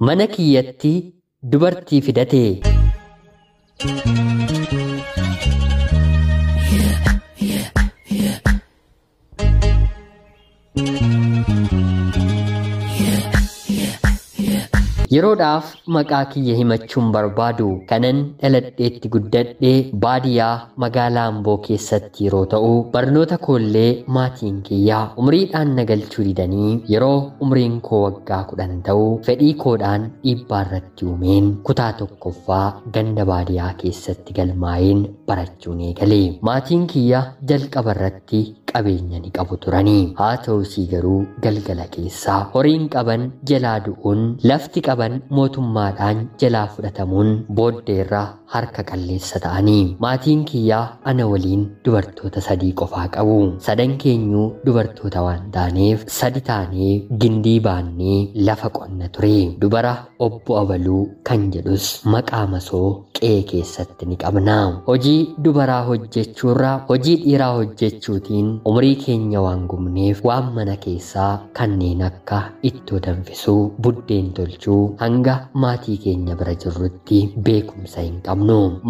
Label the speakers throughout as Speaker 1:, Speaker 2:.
Speaker 1: mana kiyyatti dubartii fidate. Yeroodhaaf maqaa kiyya himachuun barbaadu kanan dhaladheetti guddadhee baadiyyaa magaalaa Amboo keessatti yeroo ta'u barnoota koollee maatiin kiyyaa umriidhaan nagalchuu didanii yeroo umriin koo waggaa 10 ta'u fedhii koodhaan dhiibbaa irratti uumeen kutaa tokkoffaa ganda baadiyyaa keessatti galmaa'een barachuun eegale. Maatiin kiyya jalqaba irratti qabeenya ni qabu turanii haa ta'uutii garuu galgala keessaa horiin qaban jalaa du'uun lafti qaban mootummaadhaan jalaa fudhatamuun booddeerraa harka qalleessa ta'anii maatiin kiyyaa ana waliin dubartoota 3 qofaa qabu. Sadan keenyuu dubartoota waan taaneef 3 taanee gindii baannee lafa qonna ture. Dubara obbo Abaluu kan jedhus maqaa masoo qe'ee keessatti ni qabna. Hojii dubaraa hojjechuurraa hojii dhiiraa hojjechuutiin umrii keenya waan gumneef waan mana keessaa kanneen akka ittoo danfisuu, buddeen tolchuu hanga maatii keenya bira jirrutti beekumsa hin qabnu.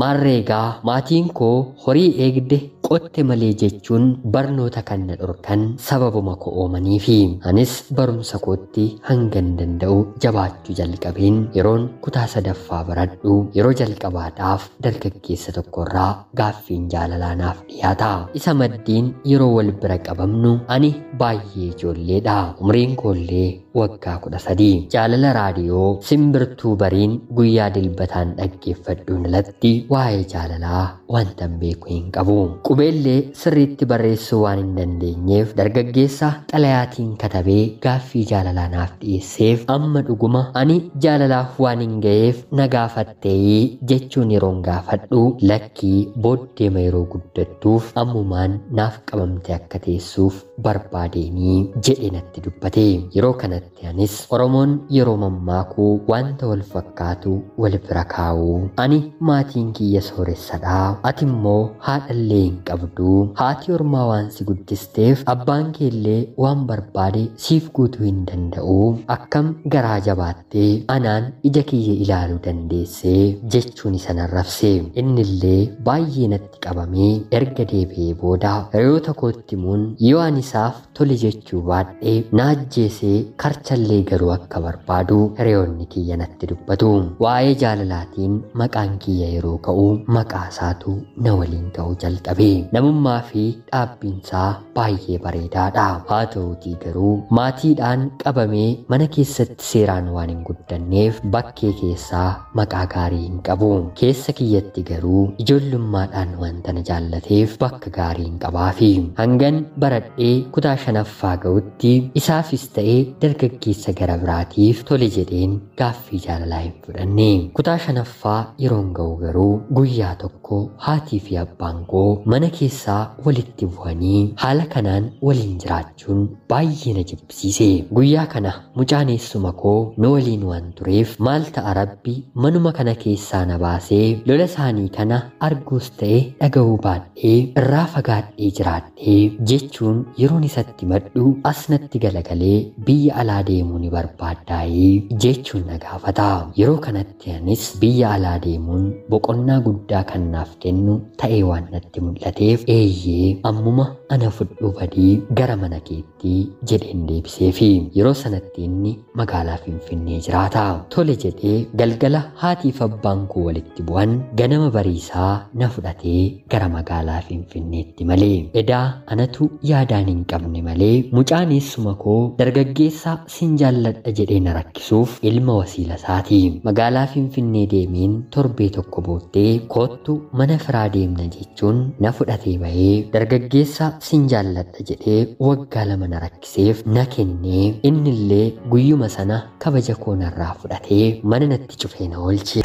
Speaker 1: Maarreegaa maatiin koo horii eegde qotte malee jechuun barnoota kan na dhorkan sababuma koo oomaniifi anis barumsa kootti hangan danda'u jabaachuu jalqabeen yeroon kutaa 3ffaa baradhu yeroo jalqabaadhaaf dargaggeessa tokkorraa gaaffiin jaalalaa naaf dhiyaata. Isa maddiin yeroo wal bira qabamnu ani baay'ee ijoolleedha. Umriin koollee waggaa 13. Jaalala raadiyoo simbirtuu bariin guyyaa dilbataan dhaggeeffadhuun alatti waa'ee jaalalaa wantan beeku hin qabu. Qubeellee sirriitti barreessuu waan hin dandeenyeef dargaggeessa xalayaatiin katabee gaaffii jaalalaa naaf dhiyeesseef amma dhuguma ani jaalalaaf waan hin ga'eef na gaafattee jechuun yeroon gaafadhu lakkii booddeema yeroo guddattuuf ammumaan naaf qabamte akka teessuuf barbaadeeni jedhe natti dubbate. Yeroo kanatti anis Oromoon yeroo mammaakuu wanta wal fakkaatu wal bira kaa'u. Ani maatiin kiyya sooressadha. Ati immoo haadhallee hin qabdu. Haati ormaa waan si guddisteef abbaan keellee waan barbaade siif guutuu hin danda'u. Akkam garaa jabaattee anaan ija kiyya ilaaluu dandeessee jechuun isa narrabse. Innillee baay'ee natti qabamee erga deebi'ee booda hiriyoota kootti muun yoo ani isaaf tole jechuu baadhee na ajjeesee karchallee garuu akka barbaadu hiriyoonni kiyya natti dubbatu. Waa'ee jaalalaatiin maqaan kiyya yeroo ka'u maqaa isaatu na waliin ka'uu jalqabe. Namummaa fi dhaabbiinsaa baay'ee bareedaadha. Haa ta'uutii garuu maatiidhaan qabamee mana keessatti seeraan waan hin guddanneef bakkee keessaa maqaa gaarii hin qabu. Keessa kiyyatti garuu ijoollummaadhaan wanta na jaallateef bakka gaarii hin qabaafi. Hangan baradhee kutaa 5ffaa ga'utti isaafis ta'ee dargaggeessa gara biraatiif tole jedheen gaaffii jaalalaa hin fudhanne. Kutaa 5ffaa yeroon ga'u garuu guyyaa tokko haatii fi abbaan koo mana keessaa walitti bu'anii haala kanaan waliin jiraachuun baay'ee na jibbisiise. Guyyaa kana mucaan eessuma koo nu waliin waan tureef maal ta'a rabbi manuma kana keessaa na baasee lola isaanii kana arguus ta'e dhaga'uu baadhee irraa fagaadhee jiraadhee jechuun yeroon isatti maddu asnatti galagalee biyya alaa deemuu ni barbaaddaayee jechuun na gaafata. Yeroo kanatti anis biyya alaa deemuun boqonnaa guddaa kan naaf kennu ta'ee waan natti mul'ateef eeyyee ammuma ana fudhuu badii gara mana keetti jedheen deebiseefi yeroo sanatti inni magaalaa Finfinnee jiraata. Tole jedhee galgala haatiif abbaan koo walitti bu'an ganama bariisaa na fudhatee gara magaalaa Finfinneetti malee edaa anatu yaadaan hin qabne malee mucaan eessuma koo dargaggeessa sin jaalladha jedhee na rakkisuuf ilma wasiila isaati. Magaalaa Finfinnee deemeen torbee tokko booddee koottu mana firaa deemna jechuun na fudhatee bahee dargaggeessa sin jaalladha jedhee waggaa 2 na rakkiseef na kennee innillee guyyuma sana kabaja koo narraa fudhatee mana natti cufee na oolche.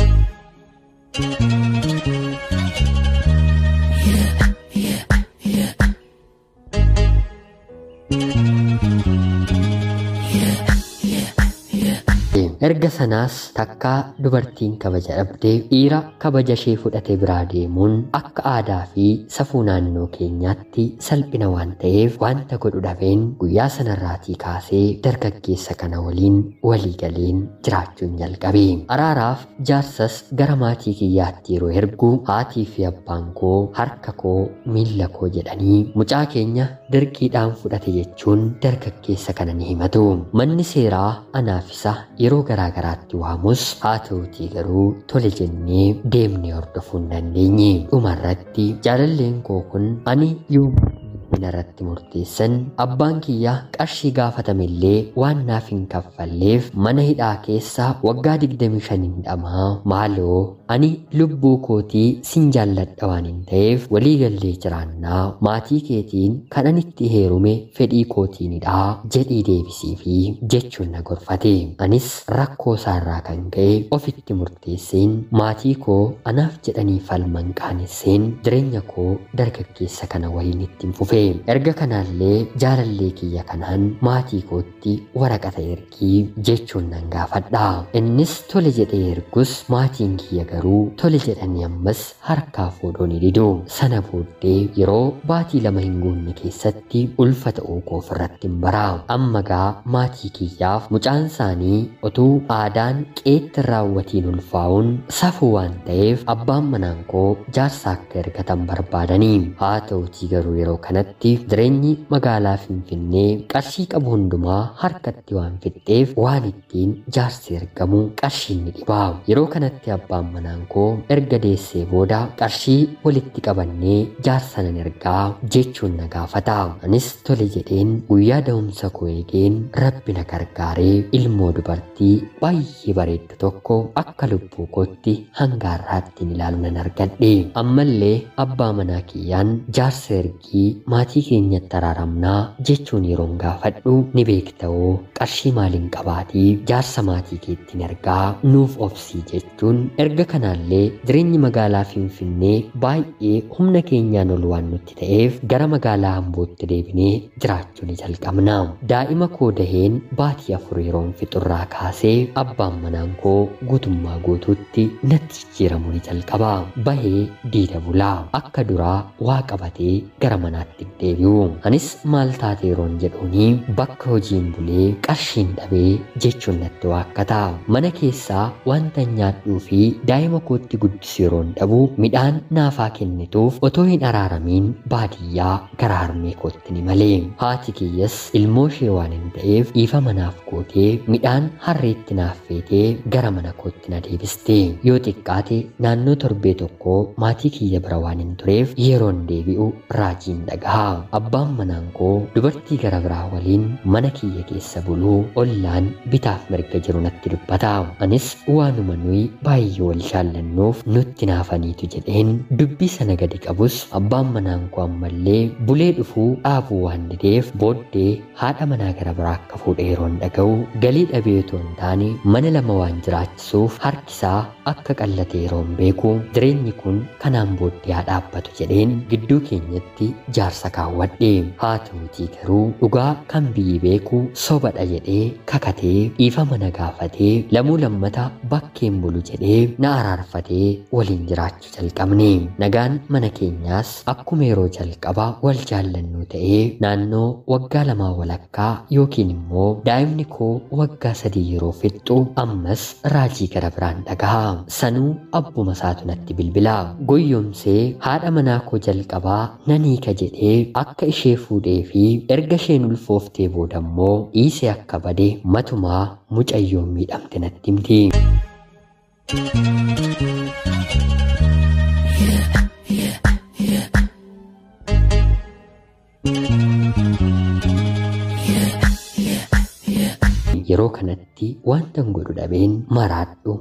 Speaker 1: Erga sanaas takkaa dubartiin kabaja dhabdee dhiira kabaja ishee fudhate biraa deemuun akka aadaa fi safuu naannoo keenyaatti salphina waan ta'eef wanta godhu dhabeen guyyaa sanarraatii kaasee dargaggeessa kana waliin walii galeen jiraachuun jalqabe. Araaraaf jaarsas gara maatii kiyyaatti yeroo ergu haatii fi abbaan koo harka koo miilla koo jedhanii mucaa keenya dirqiidhaan fudhate jechuun dargaggeessa kana ni himatu. Manni seeraa anaaf isa yeroo garaagaraatti waamus haa ta'uutii garuu tole jennee deemnee hordofuu hin dandeenye. Dhumarratti jaalalleen koo kun ani yoomuu irratti murteessan abbaan kiyyaa qarshii gaafatamillee waan naaf hin kaffalleef mana hidhaa keessa waggaa 25 hidhamaa maaloo ani lubbuu kootii sin jaalladha waan hin ta'eef walii gallee jiraannaa maatii keetiin kan ani itti heerume fedhii kootiinidha jedhii deebisii fi jechuun na gorfate. Anis rakkoo isaarraa kan ka'e ofitti murteesseen maatii koo anaaf jedhanii falman qaanesseen jireenya koo dargaggeessa kana waliin ittiin fufe. Erga kanaallee jaalallee kiyya kanaan maatii kootti waraqata ergii jechuun nan gaafadha. Innis tole jedhee ergus maatiin kiyya garuu tole jedhanii ammas harkaa fuudhuu ni didu. Sana booddee yeroo baatii 2 hin guunne keessatti ulfa ta'uu koo ofirratti hin bara. Amma gaa maatii kiyyaaf mucaan isaanii utuu aadaan qeetti raawwatiin ulfaa'uun safuu waan ta'eef abbaan manaan koo jaarsa akka ergatan barbaadanii. Haa ta'uutii garuu yeroo kanatti jireenyi magaalaa Finfinnee qarshii qabu hundumaa harkatti waan fixxeef waan ittiin jaarsi ergamu qarshiin ni dhiba. Yeroo kanatti abbaan manaan koo erga deessee booda qarshii walitti qabannee jaarsa nan ergaa jechuun na gaafata. Anis tole jedheen guyyaa da'umsa koo eegeen Rabbi na gargaaree ilmoo dubartii baay'ee bareeddu tokko akka lubbuu kootti hanga har'aatti ilaalu nan argadhe. Ammallee abbaa manaa kiyyaan jaarsa ergii maatii keenyatti araaramnaa jechuun yeroon gaafadhu ni beekta'oo qarshii maaliin qabaatii jaarsa maatii keettiin ergaa nuuf obsii jechuun erga kanaallee jireenyi magaalaa Finfinnee baay'ee humna keenyaan ol waan nutti ta'eef gara magaalaa Ambootti deebinee jiraachuu ni jalqabna. Daa'ima koo daheen baatii 4 yeroon fixurraa kaasee abbaan manaan koo guutummaa guutuutti natti jijjiiramuu ni jalqaba. Bahee diida bulaa akka duraa waa qabatee gara manaatti deebi'u. Anis maal taatee yeroon jedhuuni bakka hojiin bulee qarshiin dhabee jechuun natti waakkata. Mana keessaa wanta nyaadhuu fi daa'ima kootti guddisu yeroon dhabu midhaan naafaa kennituuf otoo hin araaramiin baadiyyaa gara harmee kootti ni malee. Haati kiyyas ilmoo ishee waan hin ta'eef dhiifa manaaf gootee midhaan harreetti naaf feetee gara mana kootti na deebiste. Yoo xiqqaate naannoo torbee tokko maatii kiyya bira waan hin tureef yeroon deebi'u raajiin dhagaha. Abbaan manaan koo dubartii gara biraa waliin mana kiyya keessa buluu ollaan bitaaf mirga jiru natti dubbata. Anis waanuma nuyi baay'ee wal jaallannuuf nutti naafaniitu jedheen dubbii sana gadi qabus abbaan manaan koo ammallee bulee dhufuu dhaabuu waan dideef booddee haadha manaa gara biraa akka fuudhe yeroon dhaga'u galii dhabee otoo hin taane mana 2 waan jiraachisuuf harkisaa akka qallate yeroon beeku jireenyi kun kanaan booddee haa dhaabbatu jedheen gidduu keenyatti jaarsa kaawwadhe. Haa ta'uutii garuu dhugaa kan biyyi beeku sobadha jedhee kakatee dhiifama na gaafatee lamuu lammata bakkeen bulu jedhee na araarfatee waliin jiraachuu jalqabne. Nagaan mana keenyaas akkuma yeroo jalqaba wal jaallannu ta'ee naannoo waggaa 2 walakkaa yookiin immoo daa'imni koo waggaa 3 yeroo fixxu ammas raajii gara biraan dhagaha. Sanuu abbuma isaatu natti bilbila. Goyyomsee haadha manaa koo jalqabaa nan hiika jedhee akka ishee fuudhee fi erga isheen ulfooftee booda immoo dhiisee akka bade matumaa mucayyoon miidhamte natti himti. Yeroo kanatti wantan godhu dhabeen maraadhu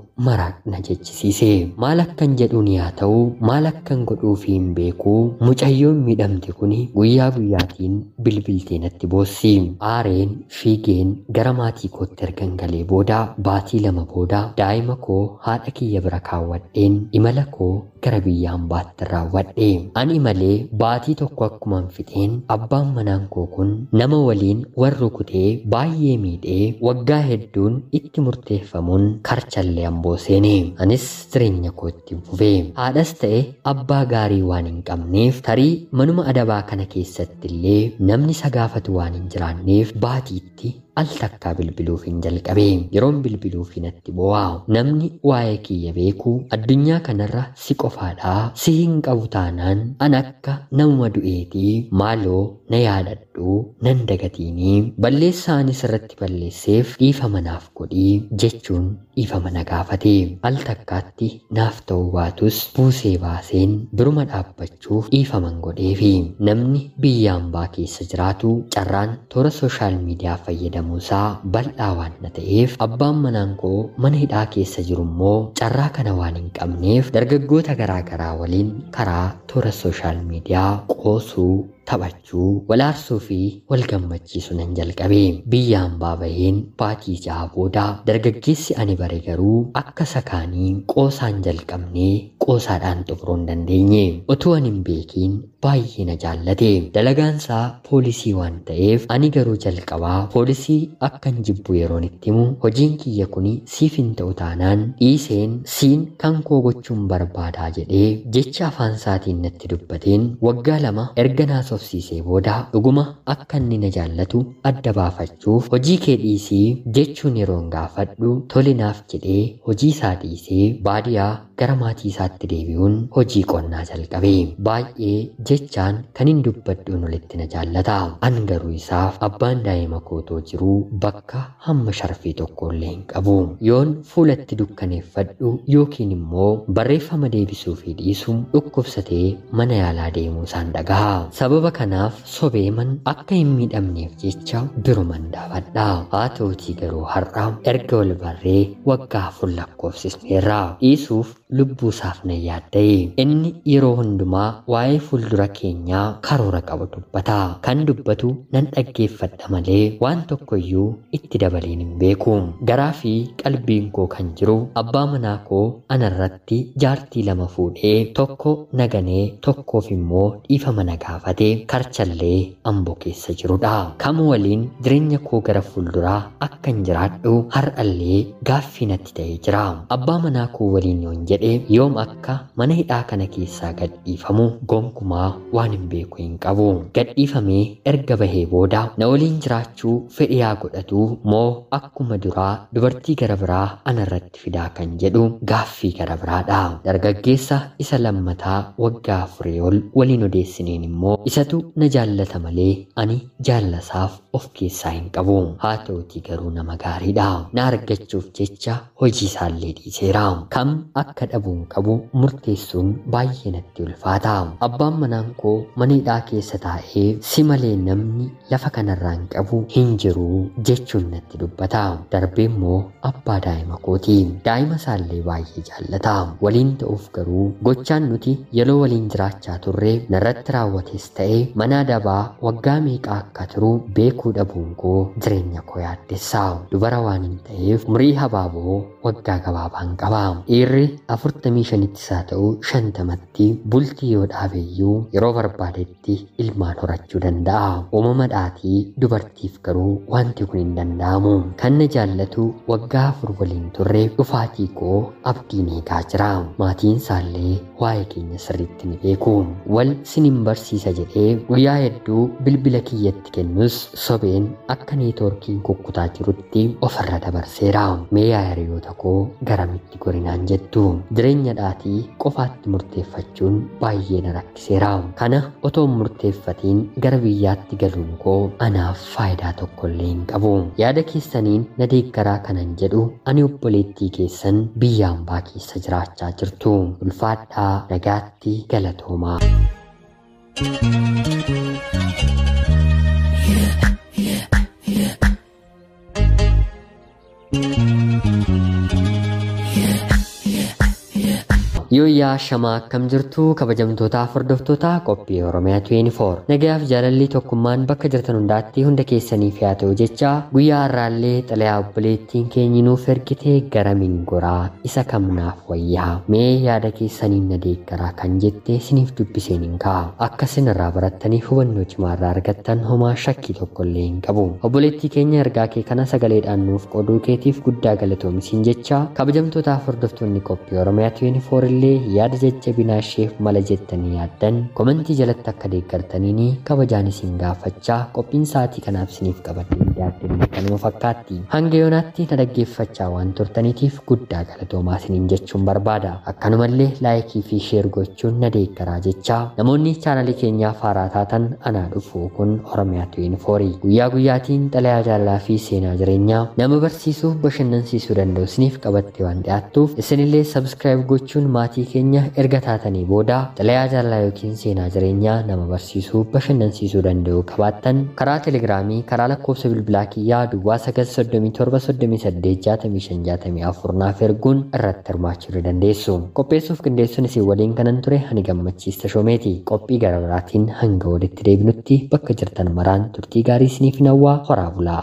Speaker 1: na jechisiise. Maal akkan jedhuun yaa ta'u maal akkan godhuuf hin beeku. Mucayyoon miidhamte kun guyyaa guyyaatiin bilbiltee natti boossi. Aareen fiigeen gara maatii kootti ergan galee booda baatii 2 booda daa'ima koo haadha kiyya bira kaawwadheen imala koo gara biyya Ambaatti raawwadhe. Ani malee baatii 1 akkuman fixeen abbaan manaan koo kun nama waliin warra rukutee baay'ee miidhee waggaa hedduun itti murteeffamuun karchallee amboo seene. Anis jireenya kootti fufee haadhas ta'e abbaa gaarii waan hin qabneef tarii manuma adabaa kana keessatti illee namni isa gaafatu waan hin jiraanneef baatiitti al takkaa bilbiluuf hin jalqabe. Yeroon bilbiluuf natti bo'aa namni waa'ee kiyya beeku addunyaa kanarra si qofaadhaa si hin qabu taanaan an akka namuma du'eetii maaloo na yaadadhu nan dagatiinii balleessaanis irratti balleesseef dhiifama naaf godhii jechuun dhiifama na gaafate. Al takkaatti naaf ta'uu baatus buusee baaseen biruma dhaabbachuuf dhiifaman godheefi namni biyya ambaa keessa jiraatu carraan toora sooshaal miidiyaa fayyadamuusaa bal'aa waan na ta'eef abbaan manaan koo mana hidhaa keessa jiru immoo carraa kana waan hin qabneef dargaggoota garaagaraa waliin karaa toora sooshaal miidiyaa qoosuu taphachuu walaarsuu fi wal gammachiisu nan jalqabe. Biyya ambaa baheen baatii 6 booda dargaggeessi ani bare garuu akka sakaanii qoosaan jalqabnee qoosaadhaan xumuruu hin dandeenye. Utuu ani hin beekiin baay'ee na jaallate. Dalagaansaa poolisii waan ta'eef ani garuu jalqabaa poolisii akkan jibbu yeroon itti himu hojiin kiyya kuni siif hin ta'u taanaan dhiiseen siin kan koo gochuun barbaadaa jedhee jecha afaan isaatiin natti dubbateen waggaa 2 erga naasofsiisee booda dhuguma akka inni na jaallatu adda baafachuuf hojii kee dhiisii jechuun yeroon gaafadhu tolinaaf jedhee hojii isaa dhiisee baadiyaa gara maatii isaatti deebi'uun hojii qonnaa jalqabe. Baay'ee jechaan kan hin dubbadhuun olitti na jaallata. An garuu isaaf abbaan daa'ima kootoo jiru bakka hamma sharfii tokkollee hin qabu. Yoon fuulatti dukkaneeffadhu yookiin immoo barreeffama deebisuu fi dhiisuu dhukkubsatee mana yaalaa deemuu isaan dhagaha. Sababa kanaaf sobeeman akka hin miidhamneef jecha biruman dhaabadha. Haa ta'utii garuu har'a erga wal barree waggaa 4 lakkoofsisneerra. Dhiisuuf lubbuu isaaf na yaadda'e. Inni yeroo hundumaa waa'ee fuuldura keenyaa karoora qabu dubbata. Kan dubbatu nan dhaggeeffadha malee waan tokkoyyuu itti dabaleen hin beeku. Garaa fi qalbiin koo kan jiru abbaa manaa koo anarratti jaartii 2 fuudhee tokko naganee tokkoof immoo dhiifama na gaafate karchallee amboo keessa jirudha. Kam waliin jireenya koo gara fuulduraa akkan jiraadhu har'allee gaaffii natti ta'ee jira. Abbaa manaa koo waliin yoon jedhe yoom akka mana hidhaa kana keessaa gadhiifamu gonkumaa waan hin beeku hin qabu. Gadhiifamee erga bahee booda na waliin jiraachuu fedhii haa godhatu moo akkuma duraa dubartii gara biraa anarratti fidaa kan jedhu gaaffii gara biraadha. Dargaggeessa isa lammataa waggaa 4 ol waliin odeessineen immoo isatu na jaallata malee ani jaallasaaf of keessaa hin qabu. Haa ta'utii garuu nama gaariidha. Na argachuuf jecha hojii isaallee dhiiseera. Kam akka dhabuun qabu murteessuun baay'ee natti ulfaata. Abbaan manaan koo mana hidhaa keessa taa'ee si malee namni lafa kanarraan qabu hin jiru jechuun natti dubbata. Darbee immoo abbaa daa'ima kooti. Daa'ima isaallee baay'ee jaallata. Waliin ta'uuf garuu gochaan nuti yeroo waliin jiraachaa turre narratti raawwates ta'ee mana adabaa waggaa meeqaa akka turu beekuu dhabuun koo jireenya koo yaaddessa. Dubara waan hin ta'eef umurii habaaboo waggaa gabaabaan qaba. Dhiirri 45tti isaa ta'u 50tti bultii yoo dhaabeyyuu yeroo barbaadetti ilmaan horachuu danda'a. Uumamaadhaatii dubartiif garuu wanti kun hin danda'amu. Kan na jaallatu waggaa 4 waliin turre dhufaatii koo abdiin eegaa jira. Maatiin isaallee waa'ee keenya sirriitti ni beeku. Wal sinin barsiisa jedhee guyyaa hedduu bilbila kiyyatti kennus sobeen akka neetwoorkiin kukkutaa jirutti ofirra dabarseera. Mee yaa hiriyoota koo garamitti gorinaan jettu. Jireenya dhaatii qofaatti murteeffachuun baay'ee na rakkiseera. Kana otoo murteeffatiin gara biyyaatti galuun koo anaaf faayidaa tokkollee hin qabu. Yaada keessaniin na deeggaraa kanan jedhu ani obboleettii keessan biyya ambaa keessa jiraachaa jirtu. Ulfaadhaa nagaatti galatoomaa. Yooyaa shamaa akkam jirtu kabajamtootaaf hordoftoota qophii Oromiyaa 24 nagaaf jaalalli tokkummaan bakka jirtan hundaatti hunda keessaniif yaa ta'u jecha guyyaa har'aallee xalayaa obboleettiin keenya nuuf ergite gara mingoraa isa kamnaaf wayyaa mee yaada keessaniin na deeggaraa kan jette isiniif dubbiseen hin ka'a akka isin irraa barattaniif hubannoo cimaa irraa argattan homaa shakkii tokkollee hin qabu. Obboleettii keenya ergaa kee kana sagaleedhaan nuuf qooduu keetiif guddaa galatoomsiin jecha kabajamtootaaf hordoftoonni qophii Oromiyaa 24 yaada jajjabinaa isheef mala jettanii yaaddan komentii jalatti akka deeggartaniin kabajaan isin gaafachaa qophiin sa'aatii kanaaf isiniif qabadhee dhiyaadhe kanuma fakkaatti. Hanga yoonaatti na dhaggeeffachaa waan turtaniitiif guddaa galatoomaa isiniin jechuun barbaada. Akkanumallee laayikii fi sheer gochuun na deeggaraa jechaa namoonni chaanalii keenyaaf haaraa taatan anaa dhufu kun Oromiyaa 24 guyyaa guyyaatiin xalayaa jaalalaa fi seenaa jireenyaa nama barsiisuuf bashannansiisuu danda'u isiniif qabattee waan dhiyaattuuf isinillee sabskiraayib gochuun maatii keenya erga taatanii booda xalayaa jaalalaa yookiin seenaa jireenyaa nama barsiisuu bashannansiisuu danda'u qabaattan karaa telegiraamii karaa lakkoofsa bilbilaa kiyyaa duwwaa 938 naaf erguun irratti hirmaachuu dandeessu. Qopheessuuf qindeessuun isin waliin kanan ture ani gammachiista shoomeeti. Qophii gara biraatiin hanga walitti deebinutti bakka jirtan maraan turtii gaarii isiniif hawwaa horaa bulaa.